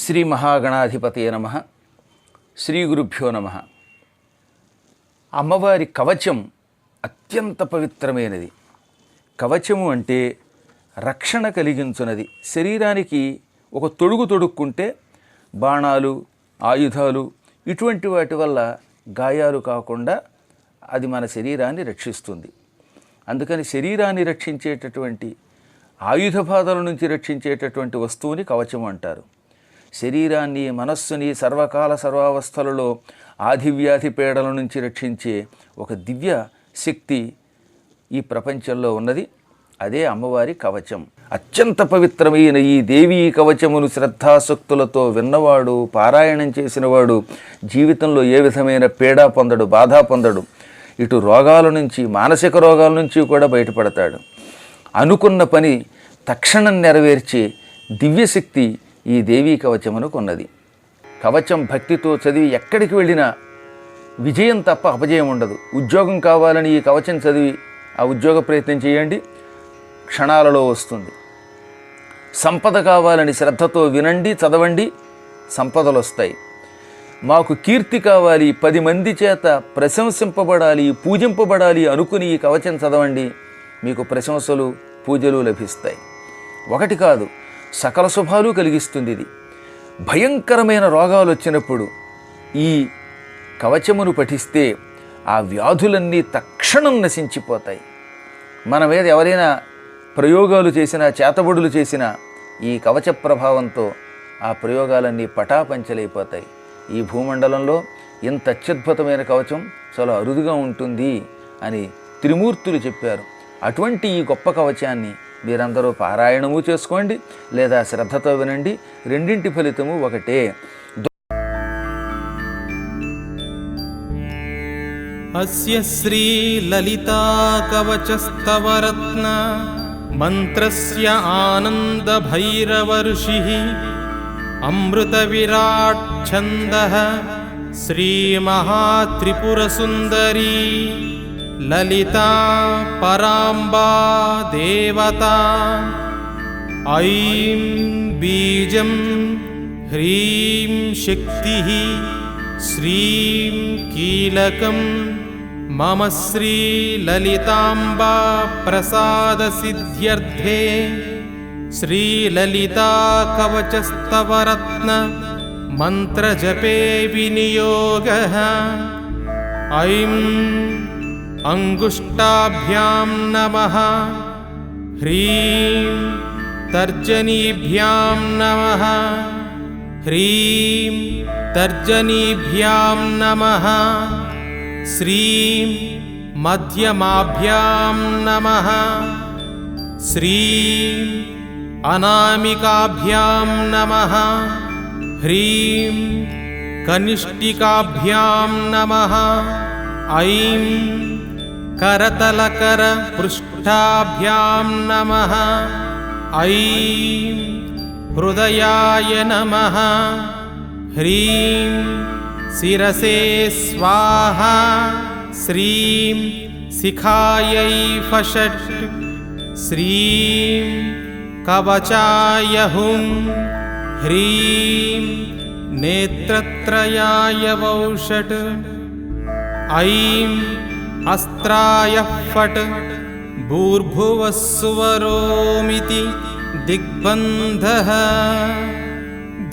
శ్రీ మహాగణాధిపతయ నమః. శ్రీ గురుభ్యో నమః. అమ్మవారి కవచం అత్యంత పవిత్రమైనది. కవచము అంటే రక్షణ కలిగించున్నది. శరీరానికి ఒక తొడుగు తొడుక్కుంటే బాణాలు, ఆయుధాలు ఇటువంటి వాటి వల్ల గాయాలు కాకుండా అది మన శరీరాన్ని రక్షిస్తుంది. అందుకని శరీరాన్ని రక్షించేటటువంటి ఆయుధ బాధల నుంచి రక్షించేటటువంటి వస్తువుని కవచం అంటారు. శరీరాన్ని, మనస్సుని సర్వకాల సర్వావస్థలలో ఆధివ్యాధి పీడల నుంచి రక్షించే ఒక దివ్య శక్తి ఈ ప్రపంచంలో ఉన్నది. అదే అమ్మవారి కవచం. అత్యంత పవిత్రమైన ఈ దేవీ కవచమును శ్రద్ధాసక్తులతో విన్నవాడు, పారాయణం చేసినవాడు జీవితంలో ఏ విధమైన పీడా పొందడు, బాధ పొందడు. ఇటు రోగాల నుంచి, మానసిక రోగాల నుంచి కూడా బయటపడతాడు. అనుకున్న పని తక్షణం నెరవేర్చే దివ్యశక్తి ఈ దేవీ కవచమునకు ఉన్నది. కవచం భక్తితో చదివి ఎక్కడికి వెళ్ళినా విజయం తప్ప అపజయం ఉండదు. ఉద్యోగం కావాలని ఈ కవచం చదివి ఆ ఉద్యోగ ప్రయత్నం చేయండి, క్షణాలలో వస్తుంది. సంపద కావాలని శ్రద్ధతో వినండి, చదవండి, సంపదలు వస్తాయి. మాకు కీర్తి కావాలి, 10 మంది చేత ప్రశంసింపబడాలి, పూజింపబడాలి అనుకుని ఈ కవచం చదవండి, మీకు ప్రశంసలు, పూజలు లభిస్తాయి. ఒకటి కాదు, సకల శుభాలు కలిగిస్తుంది. ఇది భయంకరమైన రోగాలు వచ్చినప్పుడు ఈ కవచమును పఠిస్తే ఆ వ్యాధులన్నీ తక్షణం నశించిపోతాయి. మన మీద ఎవరైనా ప్రయోగాలు చేసినా, చేతబడులు చేసినా ఈ కవచ ప్రభావంతో ఆ ప్రయోగాలన్నీ పటాపంచలైపోతాయి. ఈ భూమండలంలో ఇంత అత్యద్భుతమైన కవచం చాలా అరుదుగా ఉంటుంది అని త్రిమూర్తులు చెప్పారు. అటువంటి ఈ గొప్ప కవచాన్ని మీరందరూ పారాయణము చేసుకోండి, లేదా శ్రద్ధతో వినండి. రెండింటి ఫలితము ఒకటే. అస్య శ్రీ లలితా కవచస్తవరత్న మంత్రస్య ఆనంద భైరవర్షిః అమృత విరాట్ ఛందః శ్రీ మహాత్రిపుర సుందరీ లలితా పరాంబా దేవతా. ఐం బీజం హ్రీం శక్తిః శ్రీం కీలకం మమ శ్రీ లలితాంబా ప్రసాద సిద్ధ్యర్థే శ్రీ లలితా కవచస్తవరత్న మంత్ర జపే వినియోగః. ఐం అంగుష్టాభ్యాం నమః, హ్రీం తర్జనీభ్యాం నమః, హ్రీం తర్జనీభ్యాం నమః, శ్రీం మధ్యమాభ్యాం నమః, శ్రీం అనామికాభ్యాం నమః, హ్రీం కనిష్ఠికాభ్యాం నమః. ఐం కరతలకర పృష్ఠాభ్యాం నమః. ఐం హృదయాయ నమః, హ్రీం శిరసే స్వాహా, శ్రీం శిఖాయై ఫషట్, శ్రీం కవచాయ హుం, హ్రీం నేత్రత్రయాయ వౌషట్. ఐం అస్త్రాయ ఫట్, భూర్భువస్సువరోమితి దిగ్బంధః.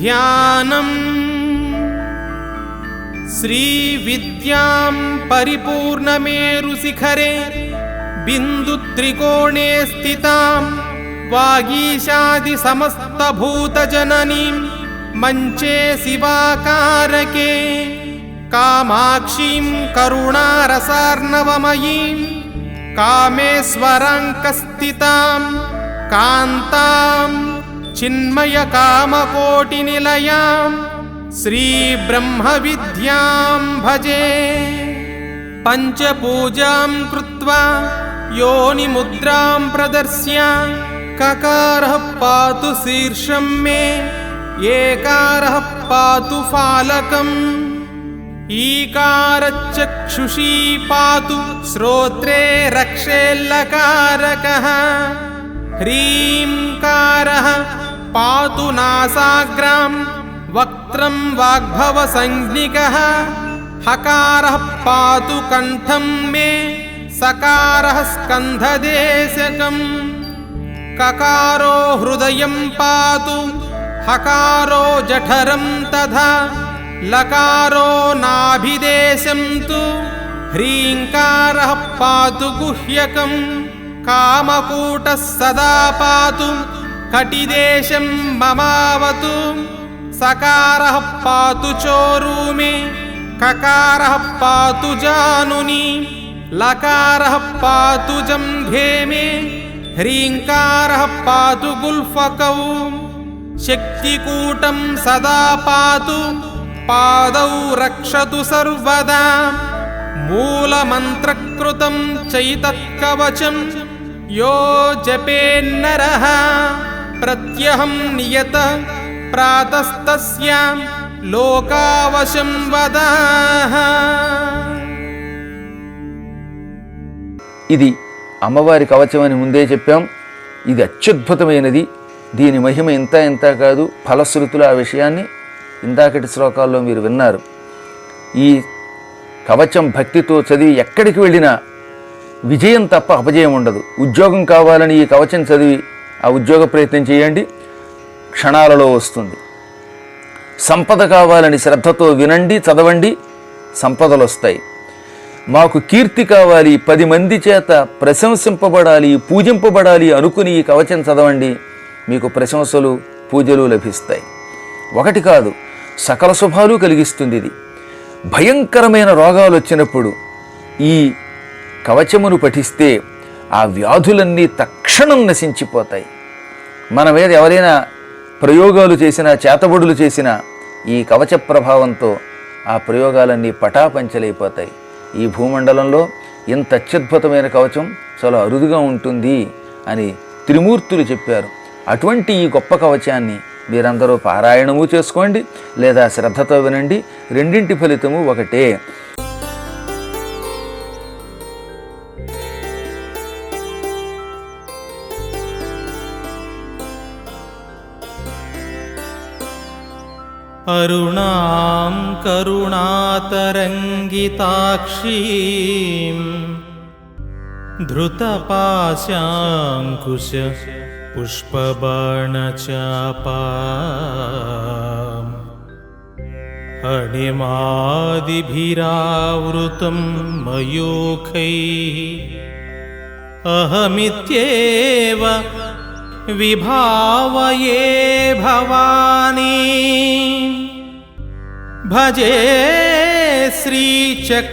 ధ్యానం శ్రీ విద్యాం పరిపూర్ణమేరుశిఖరే బిందు త్రికోణే స్థితాం వాగీశాది సమస్తభూతజననీం మంచే శివాకారకే కామాక్షీం కరుణారసార్ణవమయీం కామేశ్వరాంకస్థితాం కాంతాం చిన్మయ కామకోటినిలయాం శ్రీ బ్రహ్మ విద్యాం భజే. పంచపూజాం కృత్వా యోని ముద్రాం ప్రదర్శ్య కకారః పాతు శీర్షం మే ఏకారః పాతు ఫాలకం. ఈకారచక్షుషీ పాతు శ్రోత్రే రక్షేల్లకారకః. హ్రీంకారః పాతు నాసాగ్రాం వక్త్రం వాగ్భవసంజ్ఞికః హకారః పాతు కంఠం మే సకారః స్కంధదేశకం కకారో హృదయం పాతు హకారో జఠరం తథా లకారో నాభిదేశం తు హ్రీంకారః పాతు గుహ్యకం కామకూటః సదా పాతు కటిదేశం మమావతు సకారః పాతు చోరుమే కకారః పాతు జానుని లకారః పాతు జంఘే మే హ్రీంకారః పాతు గుల్ఫకౌ శక్తికూటం సదా పాతు పాదౌ రక్షతు సర్వదా మూలమంత్రకృతం చైతత్కవచం యో జపేన్నరః ప్రత్యహం నియత ప్రాతస్తస్య లోకావశం వదాః. ఇది అమ్మవారి కవచం అని ముందే చెప్పాం. ఇది అత్యద్భుతమైనది. దీని మహిమ ఇంత ఇంత కాదు, ఫలశ్రుతులు ఆ విషయాన్ని ఇందాకటి శ్లోకాల్లో మీరు విన్నారు. ఈ కవచం భక్తితో చదివి ఎక్కడికి వెళ్ళినా విజయం తప్ప అపజయం ఉండదు. ఉద్యోగం కావాలని ఈ కవచం చదివి ఆ ఉద్యోగ ప్రయత్నం చేయండి, క్షణాలలో వస్తుంది. సంపద కావాలని శ్రద్ధతో వినండి, చదవండి, సంపదలు వస్తాయి. మాకు కీర్తి కావాలి, 10 మంది చేత ప్రశంసింపబడాలి, పూజింపబడాలి అనుకుని ఈ కవచం చదవండి, మీకు ప్రశంసలు పూజలు లభిస్తాయి. ఒకటి కాదు, సకల శుభాలు కలిగిస్తుంది. ఇది భయంకరమైన రోగాలు వచ్చినప్పుడు ఈ కవచమును పఠిస్తే ఆ వ్యాధులన్నీ తక్షణం నశించిపోతాయి. మన మీద ఎవరైనా ప్రయోగాలు చేసినా, చేతబడులు చేసినా ఈ కవచ ప్రభావంతో ఆ ప్రయోగాలన్నీ పటాపంచలైపోతాయి. ఈ భూమండలంలో ఇంత అత్యద్భుతమైన కవచం చాలా అరుదుగా ఉంటుంది అని త్రిమూర్తులు చెప్పారు. అటువంటి ఈ గొప్ప కవచాన్ని మీరందరూ పారాయణము చేసుకోండి, లేదా శ్రద్ధతో వినండి. రెండింటి ఫలితము ఒకటే. అరుణాం కరుణాతరంగితాక్షీం ధృతపాశాంకుశ పుష్పబాణచాపాం అణిమాదిభిరావృతం మయూఖైః అహమిత్యేవ విభావయే భవానీ భజే శ్రీచక్రమధ్యస్థాం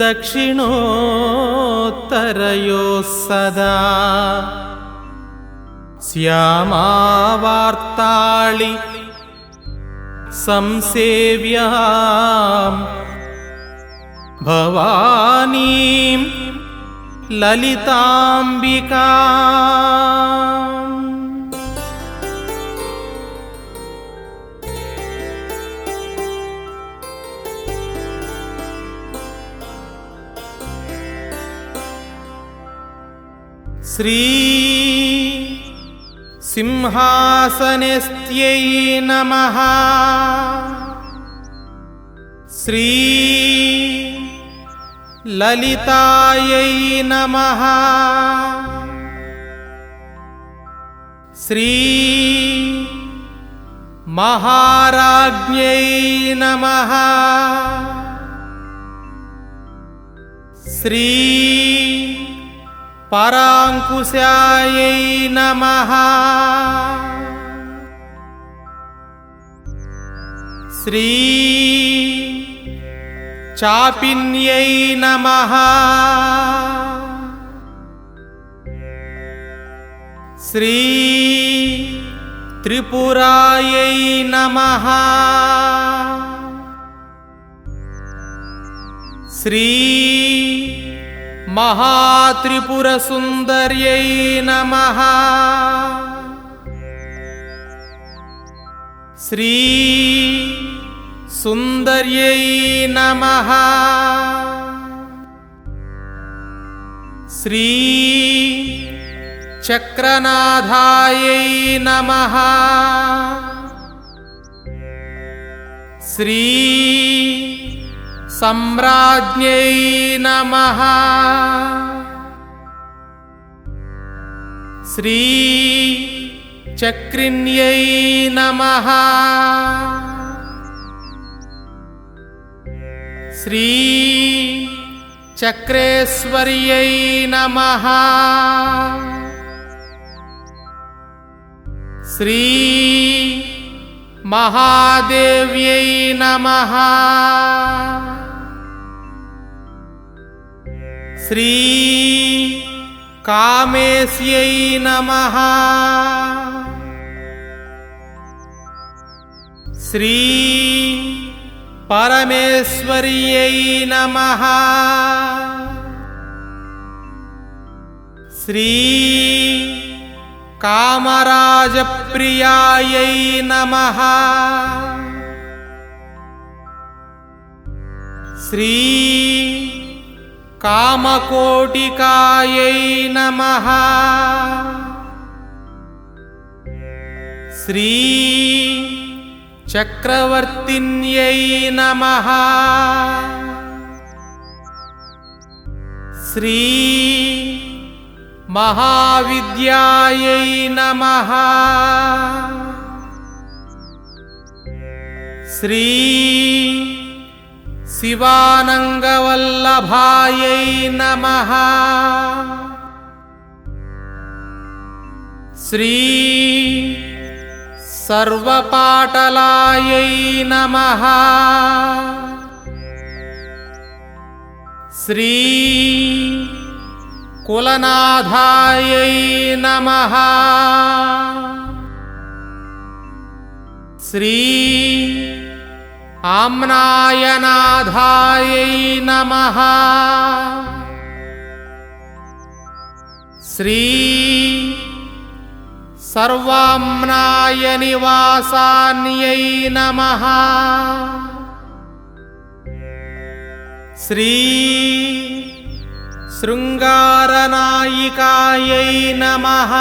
దక్షిణోత్తరయోః సదా శ్యామావార్తాళి సంసేవ్యాం భవానీం లలితాంబికాం. శ్రీ సింహాసనస్థ్యై నమః. శ్రీ లలితాయై నమః. శ్రీ మహారాజ్ఞై నమః. శ్రీ పరాంకుశాయై నమః. శ్రీ చాపిన్యై నమః. శ్రీ త్రిపురాయై నమః. శ్రీ మహాత్రిపురసుందర్యై నమః. శ్రీ సుందర్యై నమః. శ్రీ చక్రనాథాయై నమః. శ్రీ సమ్రాజ్ఞై నమః. శ్రీ చక్రిణ్యై నమః. శ్రీ చక్రేశ్వర్యై నమః. శ్రీ మహాదేవ్యై నమః. శ్రీ కామేశ్యై నమః. శ్రీ పరమేశ్వర్యై నమః. శ్రీ కామరాజప్రియాయై నమః. శ్రీ కామకోటికాయై నమః. శ్రీ చక్రవర్తిన్యై నమః. శ్రీ మహావిద్యాయై నమః. శ్రీ శివానంగవల్లభాయై నమః. శ్రీ సర్వపాటలాయై నమః. శ్రీ కులనాథాయై నమః. శ్రీ ఆమ్నాయనాథాయై నమః. శ్రీ సర్వామ్నాయ నివాసాన్యై నమః. శ్రీ శృంగారనాయికాయై నమః.